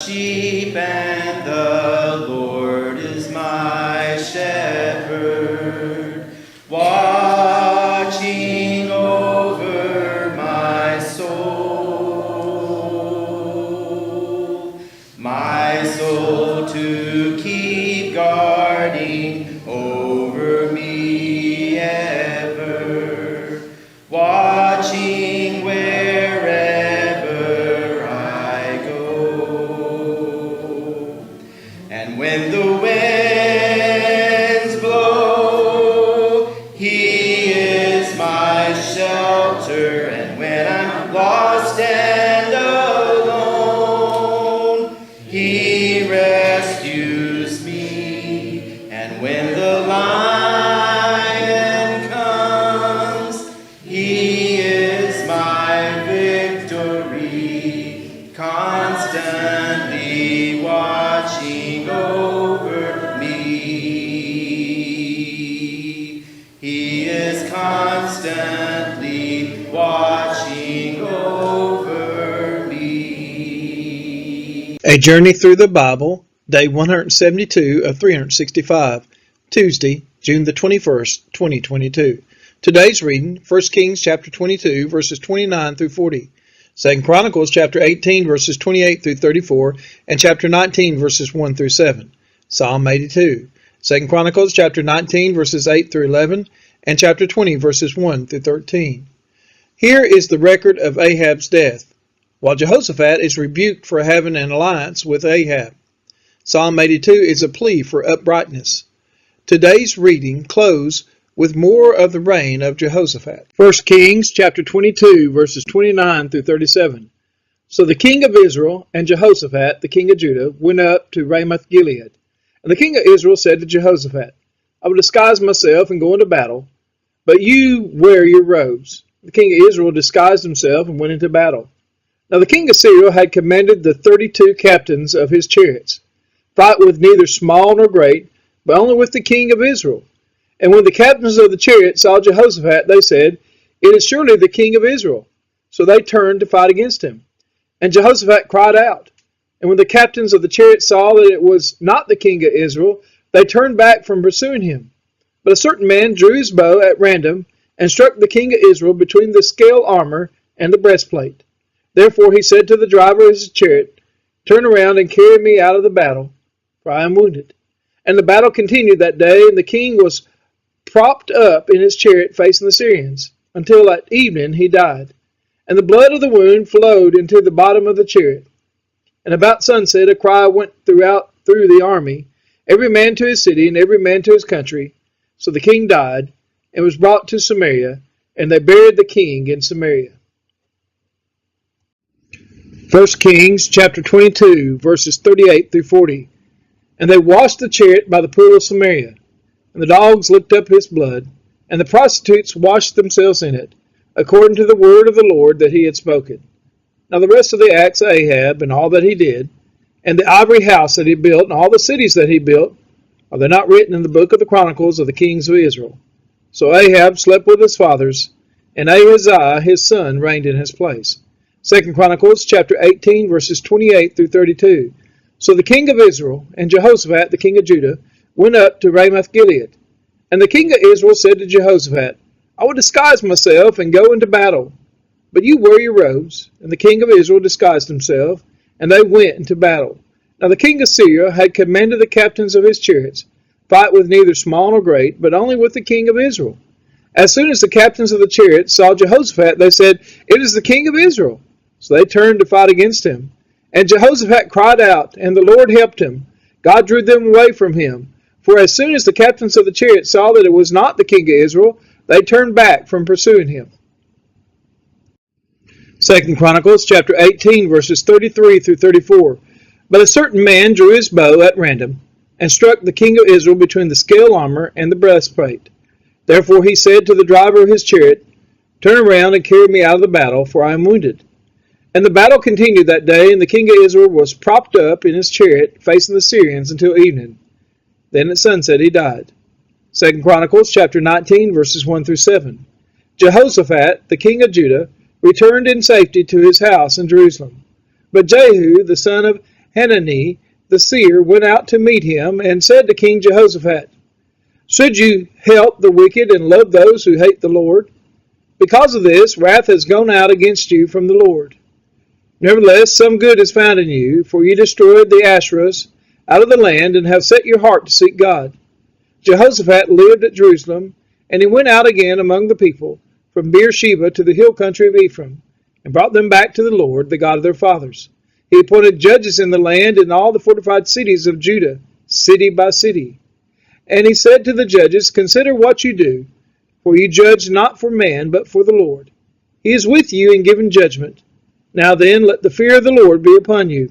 sheep, and the Lord is my shepherd, watching over my soul to keep guarding over me ever, watching wherever I go. And when the winds blow, He is my shelter, and when I'm lost and alone, He rescues me. And when the lion comes, He is my victory, constantly watching over me. He is constantly watching over me. A Journey Through the Bible, Day 172 of 365, Tuesday, June the 21st, 2022. Today's reading, 1 Kings chapter 22, verses 29 through 40, 2 Chronicles chapter 18, verses 28 through 34, and chapter 19, verses 1 through 7, Psalm 82, 2 Chronicles chapter 19, verses 8 through 11, and chapter 20, verses 1 through 13. Here is the record of Ahab's death, while Jehoshaphat is rebuked for having an alliance with Ahab. Psalm 82 is a plea for uprightness. Today's reading closes with more of the reign of Jehoshaphat. 1 Kings chapter 22, verses 29 through 37. So the king of Israel and Jehoshaphat, the king of Judah, went up to Ramoth Gilead. And the king of Israel said to Jehoshaphat, I will disguise myself and go into battle, but you wear your robes. The king of Israel disguised himself and went into battle. Now the king of Syria had commanded the 32 captains of his chariots, fight with neither small nor great, but only with the king of Israel. And when the captains of the chariots saw Jehoshaphat, they said, It is surely the king of Israel. So they turned to fight against him. And Jehoshaphat cried out. And when the captains of the chariots saw that it was not the king of Israel, they turned back from pursuing him. But a certain man drew his bow at random and struck the king of Israel between the scale armor and the breastplate. Therefore he said to the driver of his chariot, Turn around and carry me out of the battle, for I am wounded. And the battle continued that day, and the king was propped up in his chariot facing the Syrians, until at evening he died. And the blood of the wound flowed into the bottom of the chariot. And about sunset a cry went through the army, every man to his city, and every man to his country. So the king died, and was brought to Samaria, and they buried the king in Samaria. 1 Kings chapter 22, verses 38 through 40. And they washed the chariot by the pool of Samaria, and the dogs licked up his blood, and the prostitutes washed themselves in it, according to the word of the Lord that he had spoken. Now the rest of the acts of Ahab, and all that he did, and the ivory house that he built, and all the cities that he built, are they not written in the book of the Chronicles of the kings of Israel? So Ahab slept with his fathers, and Ahaziah his son reigned in his place. 2 Chronicles chapter 18, verses 28 through 32. So the king of Israel and Jehoshaphat the king of Judah went up to Ramoth Gilead. And the king of Israel said to Jehoshaphat, I will disguise myself and go into battle, but you wear your robes. And the king of Israel disguised himself, and they went into battle. Now the king of Syria had commanded the captains of his chariots, fight with neither small nor great, but only with the king of Israel. As soon as the captains of the chariots saw Jehoshaphat, they said, It is the king of Israel. So they turned to fight against him. And Jehoshaphat cried out, and the Lord helped him. God drew them away from him. For as soon as the captains of the chariots saw that it was not the king of Israel, they turned back from pursuing him. 2 Chronicles chapter 18, verses 33 through 34. But a certain man drew his bow at random, and struck the king of Israel between the scale armor and the breastplate. Therefore he said to the driver of his chariot, Turn around and carry me out of the battle, for I am wounded. And the battle continued that day, and the king of Israel was propped up in his chariot, facing the Syrians until evening. Then at sunset he died. 2 Chronicles chapter 19, verses 1 through 7. Jehoshaphat, the king of Judah, returned in safety to his house in Jerusalem. But Jehu, the son of Hanani the seer went out to meet him and said to King Jehoshaphat, "Should you help the wicked and love those who hate the Lord? Because of this, wrath has gone out against you from the Lord. Nevertheless, some good is found in you, for you destroyed the Asherahs out of the land and have set your heart to seek God." Jehoshaphat lived at Jerusalem, and he went out again among the people, from Beersheba to the hill country of Ephraim, and brought them back to the Lord, the God of their fathers. He appointed judges in the land in all the fortified cities of Judah, city by city. And he said to the judges, "Consider what you do, for you judge not for man, but for the Lord. He is with you in giving judgment. Now then, let the fear of the Lord be upon you.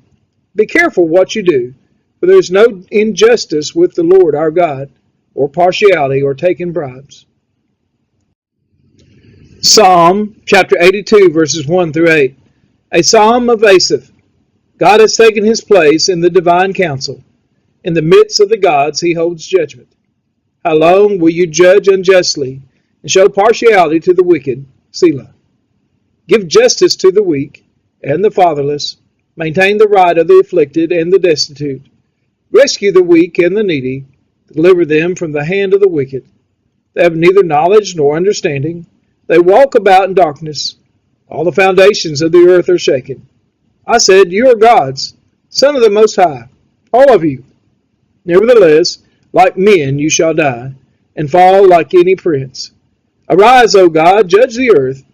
Be careful what you do, for there is no injustice with the Lord our God, or partiality, or taking bribes." Psalm chapter 82, verses 1 through 8. A psalm of Asaph. God has taken his place in the divine council. In the midst of the gods he holds judgment. How long will you judge unjustly and show partiality to the wicked? Selah. Give justice to the weak and the fatherless. Maintain the right of the afflicted and the destitute. Rescue the weak and the needy. Deliver them from the hand of the wicked. They have neither knowledge nor understanding. They walk about in darkness. All the foundations of the earth are shaken. I said, "You are gods, Son of the Most High, all of you. Nevertheless, like men you shall die, and fall like any prince. Arise, O God, judge the earth,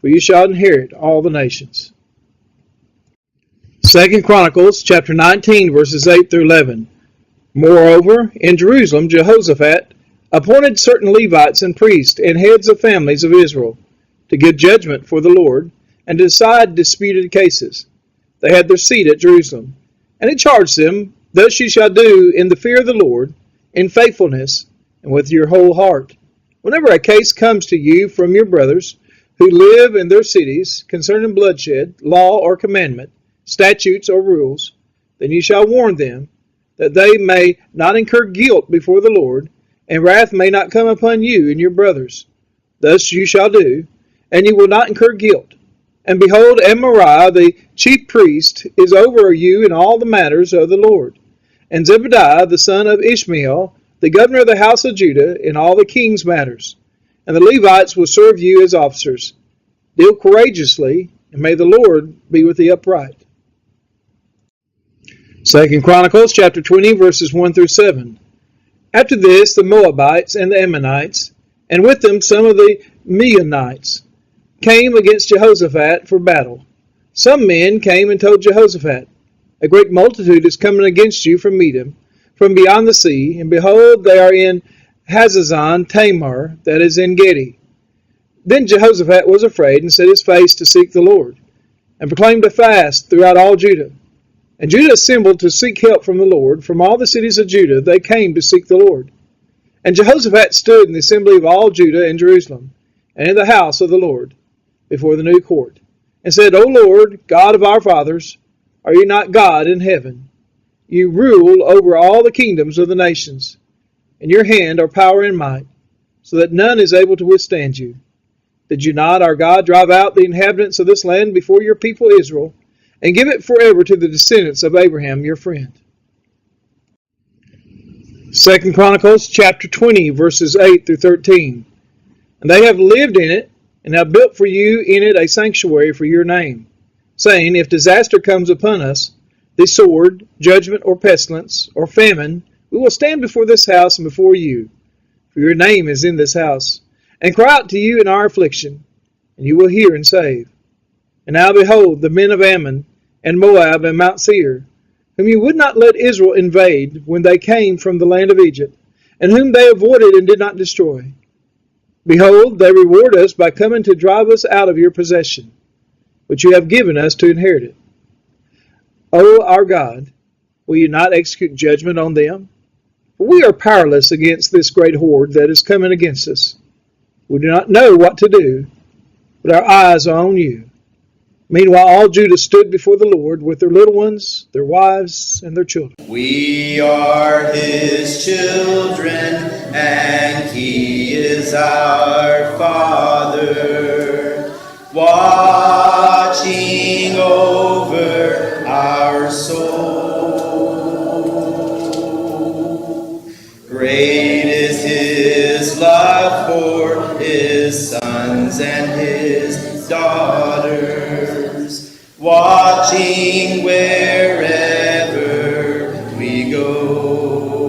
for you shall inherit all the nations." 2 Chronicles chapter 19, verses 8 through 11. Moreover, in Jerusalem Jehoshaphat appointed certain Levites and priests and heads of families of Israel to give judgment for the Lord and to decide disputed cases. They had their seat at Jerusalem. And he charged them, "Thus you shall do in the fear of the Lord, in faithfulness, and with your whole heart. Whenever a case comes to you from your brothers who live in their cities concerning bloodshed, law or commandment, statutes or rules, then you shall warn them, that they may not incur guilt before the Lord, and wrath may not come upon you and your brothers. Thus you shall do, and you will not incur guilt. And behold, Amariah the chief priest is over you in all the matters of the Lord, and Zebadiah the son of Ishmael, the governor of the house of Judah, in all the king's matters. And the Levites will serve you as officers. Deal courageously, and may the Lord be with the upright." 2 Chronicles chapter 20, verses 1 through 7. After this, the Moabites and the Ammonites, and with them some of the Meunites, came against Jehoshaphat for battle. Some men came and told Jehoshaphat, "A great multitude is coming against you from Edom, from beyond the sea, and behold, they are in Hazazon Tamar, that is in Gedi." Then Jehoshaphat was afraid and set his face to seek the Lord, and proclaimed a fast throughout all Judah. And Judah assembled to seek help from the Lord. From all the cities of Judah they came to seek the Lord. And Jehoshaphat stood in the assembly of all Judah and Jerusalem, and in the house of the Lord, before the new court, and said, "O Lord, God of our fathers, are you not God in heaven? You rule over all the kingdoms of the nations. In your hand are power and might, so that none is able to withstand you. Did you not, our God, drive out the inhabitants of this land before your people Israel, and give it forever to the descendants of Abraham your friend?" 2 Chronicles chapter 20, verses 8 through 13. "And they have lived in it, and have built for you in it a sanctuary for your name, saying, If disaster comes upon us, the sword, judgment, or pestilence, or famine, we will stand before this house and before you, for your name is in this house, and cry out to you in our affliction, and you will hear and save. And now behold, the men of Ammon, and Moab, and Mount Seir, whom you would not let Israel invade when they came from the land of Egypt, and whom they avoided and did not destroy. Behold, they reward us by coming to drive us out of your possession, which you have given us to inherit it. O our God, will you not execute judgment on them? For we are powerless against this great horde that is coming against us. We do not know what to do, but our eyes are on you." Meanwhile, all Judah stood before the Lord with their little ones, their wives, and their children. We are his children, and he is our Father, watching over our souls. Great is his love for his sons and his daughters, watching with